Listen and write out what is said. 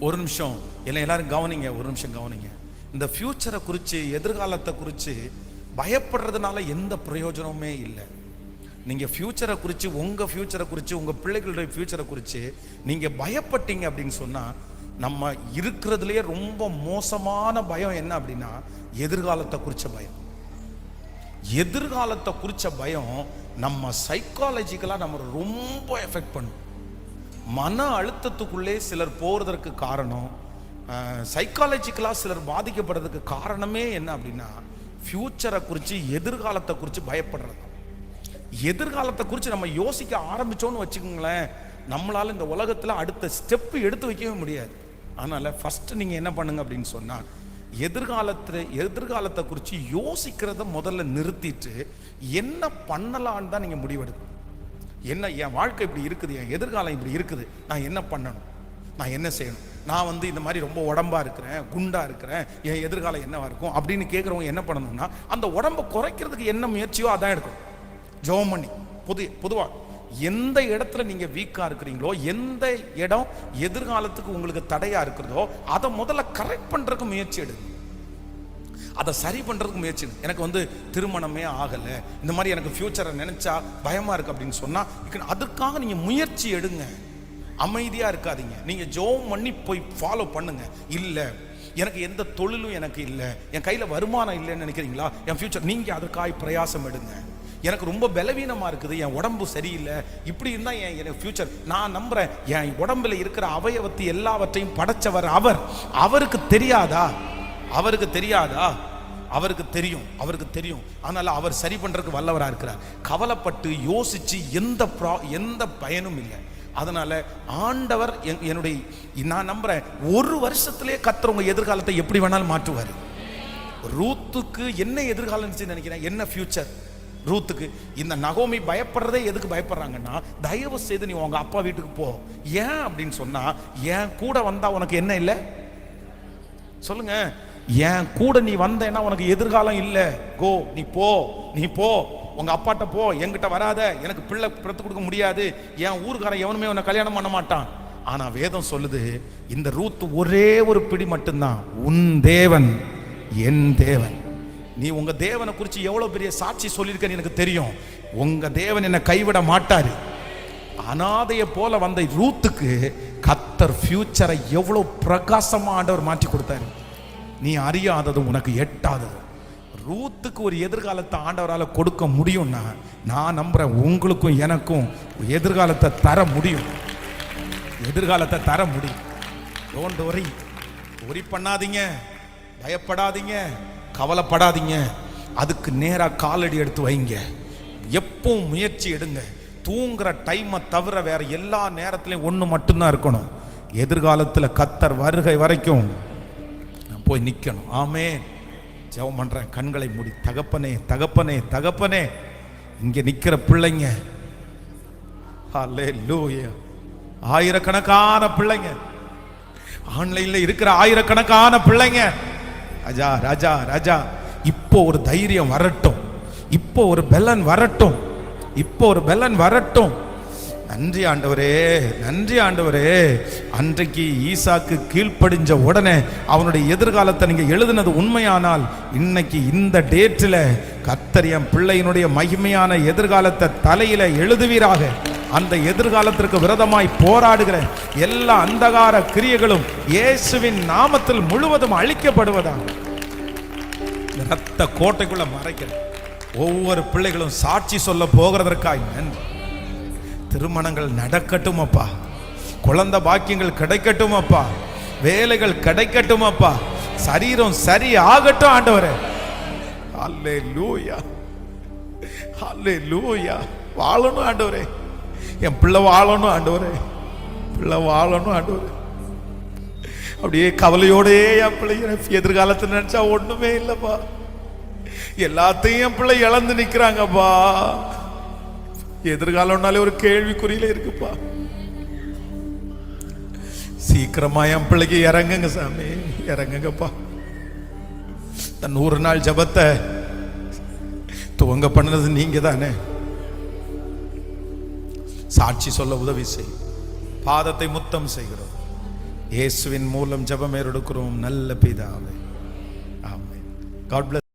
ஒரு நிமிஷம் இல்லை, எல்லாரும் கவனிங்க, ஒரு நிமிஷம் கவனிங்க. இந்த ஃபியூச்சரை குறித்து, எதிர்காலத்தை குறித்து பயப்படுறதுனால எந்த பிரயோஜனமுமே இல்லை. நீங்கள் ஃபியூச்சரை குறித்து, உங்கள் ஃபியூச்சரை குறித்து, உங்கள் பிள்ளைகளுடைய ஃபியூச்சரை குறித்து நீங்கள் பயப்பட்டீங்க அப்படின்னு சொன்னால், நம்ம இருக்கிறதுலையே ரொம்ப மோசமான பயம் என்ன அப்படின்னா எதிர்காலத்தை குறித்த பயம். எதிர்காலத்தை குறித்த பயம் நம்ம சைக்காலஜிக்கலாக நம்ம ரொம்ப எஃபெக்ட் பண்ணும். மன அழுத்தத்துக்குள்ளே சிலர் போகிறதுக்கு காரணம், சைக்காலஜிக்கலாக சிலர் பாதிக்கப்படுறதுக்கு காரணமே என்ன அப்படின்னா ஃபியூச்சரை குறித்து, எதிர்காலத்தை குறித்து பயப்படுறது. எதிர்காலத்தை குறித்து நம்ம யோசிக்க ஆரம்பித்தோன்னு வச்சுக்கோங்களேன், நம்மளால் இந்த உலகத்தில் அடுத்த ஸ்டெப்பு எடுத்து வைக்கவே முடியாது. அதனால் ஃபஸ்ட்டு நீங்கள் என்ன பண்ணுங்க அப்படின்னு சொன்னால், எதிர்காலத்தை குறித்து யோசிக்கிறத முதல்ல நிறுத்திட்டு என்ன பண்ணலான்னு தான் நீங்கள் முடிவெடுக்கணும். என்ன, என் வாழ்க்கை இப்படி இருக்குது, என் எதிர்காலம் இப்படி இருக்குது, நான் என்ன பண்ணணும், நான் என்ன செய்யணும், நான் இந்த மாதிரி ரொம்ப உடம்பா இருக்கிறேன், குண்டா இருக்கிறேன், என் எதிர்காலம் என்னவா இருக்கும் அப்படின்னு கேட்குறவங்க என்ன பண்ணணும்னா, அந்த உடம்பை குறைக்கிறதுக்கு என்ன முயற்சியோ அதான் எடுக்கணும். ஜெபம் பண்ணி பொதுவாக எந்த இடத்துல நீங்க வீக்கா இருக்கிறீங்களோ, எந்த இடம் எதிர்காலத்துக்கு உங்களுக்கு தடையா இருக்கிறதோ அதை முதல்ல கரெக்ட் பண்றதுக்கு முயற்சி எடுங்க, அதை சரி பண்றதுக்கு முயற்சி. எனக்கு திருமணமே ஆகலை, இந்த மாதிரி எனக்கு ஃபியூச்சரை நினைச்சா பயமா இருக்கு அப்படின்னு சொன்னா அதுக்காக நீங்க முயற்சி எடுங்க. அமைதியா இருக்காதீங்க, நீங்க ஜெபம் பண்ணி போய் ஃபாலோ பண்ணுங்க. இல்ல எனக்கு எந்த தொழிலும் எனக்கு இல்லை, என் கையில வருமானம் இல்லைன்னு நினைக்கிறீங்களா, என் ஃபியூச்சர், நீங்க அதற்காக பிரயாசம் எடுங்க. எனக்கு ரொம்ப பலவீனமா இருக்குது, என் உடம்பு சரியில்லை, இப்படி இருந்தா என் ஃபியூச்சர், நான் நம்புறேன் என் உடம்புல இருக்கிற அவயவத்தை எல்லாவற்றையும் படைச்சவர் அவர். அவருக்கு தெரியாதா? அவருக்கு தெரியாதா? அவருக்கு தெரியும். அதனால அவர் சரி பண்றதுக்கு வல்லவரா இருக்கிறார். கவலைப்பட்டு யோசிச்சு எந்த பயனும் இல்லை. அதனால ஆண்டவர் நான் நம்புறேன், ஒரு வருஷத்திலே கர்த்தர் உங்க எதிர்காலத்தை எப்படி வேணாலும் மாற்றுவார். ரூத்துக்கு என்ன எதிர்காலம் நினைக்கிறேன், என்ன ஃபியூச்சர் ரூத்துக்கு? இந்த நகோமி பயப்படுறதே எதுக்கு பயப்படுறாங்கன்னா, தயவு செய்து நீ உங்க அப்பா வீட்டுக்கு போ. ஏன் அப்படின்னு சொன்னா, என் கூட வந்தா உனக்கு என்ன இல்லை சொல்லுங்க, என் கூட நீ வந்தேன்னா உனக்கு எதிர்காலம் இல்லை. கோ, நீ போ, உங்க அப்பாட்ட போ, என்கிட்ட வராத, எனக்கு பிள்ளை பிறத்து கொடுக்க முடியாது, என் ஊருக்காரன் எவனுமே உன்னை கல்யாணம் பண்ண மாட்டான். ஆனா வேதம் சொல்லுது, இந்த ரூத் ஒரே ஒரு பிடி மட்டும்தான், உன் தேவன் என் தேவன். நீ உங்க தேவனை குறித்து எவ்வளவு பெரிய சாட்சி சொல்லியிருக்க எனக்கு தெரியும். உங்க தேவன் என்னை கைவிட மாட்டாரு. அனாதைய போல வந்த ரூத்துக்கு கர்த்தர் ஃபியூச்சரை எவ்வளவு பிரகாசமா ஆண்டவர் மாற்றி கொடுத்தாரு. நீ அறியாதது உனக்கு எட்டாதது. ரூத்துக்கு ஒரு எதிர்காலத்தை ஆண்டவரால் கொடுக்க முடியும்னா, நான் நம்புறேன் உங்களுக்கும் எனக்கும் எதிர்காலத்தை தர முடியும். எதிர்காலத்தை தர முடியும். டோன்ட் ஒரி பண்ணாதீங்க, பயப்படாதீங்க, கவலைப்படாதீங்க. அதுக்கு நேராக காலடி எடுத்து வைங்க. எப்பவும் முயற்சி எடுங்க. தூங்குற டைமை தவிர வேற எல்லா நேரத்திலையும் ஒன்று மட்டும்தான் இருக்கணும், எதிர்காலத்தில் கர்த்தர் வருகை வரைக்கும் போய் நிற்கணும். ஆமென். ஜெபம் பண்றேன், கண்களை மூடி. தகப்பனே தகப்பனே தகப்பனே, இங்க நிக்கிற பிள்ளைங்க, ஹல்லேலூயா, ஆயிரக்கணக்கான பிள்ளைங்க, ஆன்லைன்ல இருக்கிற ஆயிரக்கணக்கான பிள்ளைங்க, ராஜா ராஜா ராஜா, இப்போ ஒரு தைரியம் வரட்டும், இப்போ ஒரு பலன் வரட்டும், இப்போ ஒரு பலன் வரட்டும். நன்றி ஆண்டவரே, நன்றி ஆண்டவரே. அன்றைக்கு ஈசாக்கு கீழ்ப்படிஞ்ச உடனே அவனுடைய எதிர்காலத்தை நீங்க எழுதினது உண்மையானால், இன்னைக்கு இந்த டேட்டில் கர்த்தர் என் பிள்ளையினுடைய மகிமையான எதிர்காலத்தை தலையில எழுதுவீராக. அந்த எதிர்காலத்திற்கு விரோதமாய் போராடுகிற எல்லா அந்தகார கிரியைகளும் இயேசுவின் நாமத்தில் முழுவதும் அழிக்கப்படுவதாக. இரத்த கோட்டைக்குள்ள மறைக்கிற ஒவ்வொரு பிள்ளைகளும் சாட்சி சொல்ல போகிறதற்காய் நன்றி. திருமணங்கள் நடக்கட்டும் அப்பா, குழந்தை பாக்கியங்கள் கிடைக்கட்டும் அப்பா, வேலைகள் கிடைக்கட்டும் அப்பா, சரீரம் சரி ஆகட்டும் ஆண்டவரே. ஹல்லேலூயா, ஹல்லேலூயா. வாழணும் ஆண்டவரே, என் பிள்ளை வாழணும் ஆண்டவரே, பிள்ளை வாழணும் ஆண்டவரே. அப்படியே கவலையோடே என் பிள்ளை எதிர்காலத்தை நினைச்சா ஒண்ணுமே இல்லப்பா, எல்லாத்தையும் என் பிள்ளை இழந்து நிக்கிறாங்கப்பா. எதிர்காலம்னாலே ஒரு கேள்விக்குறியில இருக்குப்பா. சீக்கிரமா என் பிள்ளைக்கு இறங்குங்க சாமி, இறங்குங்கப்பா. தன் 100 நாள் ஜபத்தை துவங்க பண்ணது நீங்க தானே. சாட்சி சொல்ல உதவி செய். பாதத்தை முத்தம் செய்கிறோம். இயேசுவின் மூலம் ஜெபம் ஏறெடுக்கிறோம் நல்ல பிதாவே. ஆமென். God bless.